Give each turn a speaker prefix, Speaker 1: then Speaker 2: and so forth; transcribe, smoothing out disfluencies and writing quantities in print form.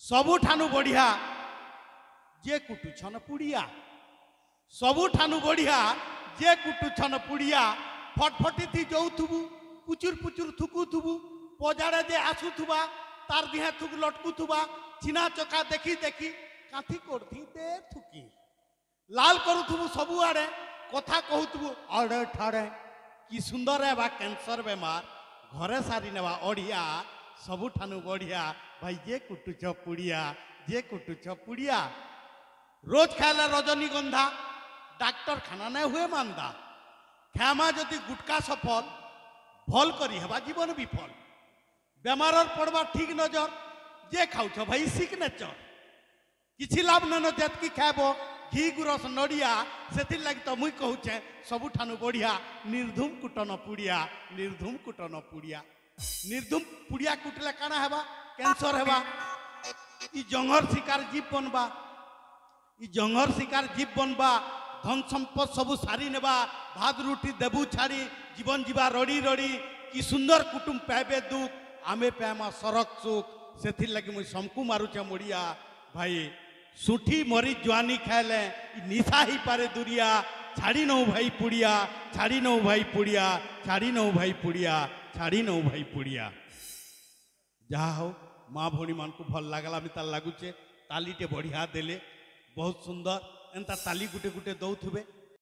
Speaker 1: सबुठानु बढ़िया जे कुटुछन पुड़िया सबुठानु बढ़िया जे कुटुछन पुड़िया फटफटी थी जाऊथुबु पुचुर पुचुर थुकुथुबु पजाड़े जे आसुथुबा तार दिहे थुक लटकुथुबा चिना चका देखी देखी काठी करथी दे थुकी लाल करुथुबु सबु आड़े कथा कहूथुबु अड़े ठाड़े कि सुंदर है बा कैंसर बेमार घरे सारी नेवा ओढ़िया सबुठानु बढ़िया भाई जे कुटुछ पुड़िया जे कुटुछ पुड़िया रोज खाइले रजनीगंधा डाक्टर खाना नहीं हुए मानदा खामा जदि गुटका सफल भल करी हेबा जीवन विफल बेमार पड़वा ठीक नजर जे खाऊछ भाई सिग्नेचर किछि लाभ न जेतकी खाइबो घी गुरस नड़िया से लगी तो मुई कहूचे सबुठानु बढ़िया निर्धूम कुटन पुड़िया निर्धूम कुटन पुड़िया निर्धूम पुड़िया कुटले काना हेबा कैंसर हेबा ई जंगल शिकार जीव बनबा ई जंगल शिकार जीव बनबा धन संपद सबु सारी नेबा भात रुटी देबू छाड़ी जीवन जीवा रड़ी रड़ी कि सुंदर कुटुंब पाइबे दुख आमे पाइमा सरक सुख से लगी मुई समकु मारुचे मुड़िया भाई सुठी मरी जुआनी खाइले निशा ही पारे दुरिया छाड़ी नौ भाई पुड़िया छाड़ी नौ भाई पुड़िया छाड़ी नौ भाई पुड़िया छाड़ी नौ भाई पुड़िया जहा हो माँ भौणी मान को भल लगला मितार लगुचे तालीटे बढ़िया देले बहुत सुंदर एंता ताली गुटे गुटे दौथुबे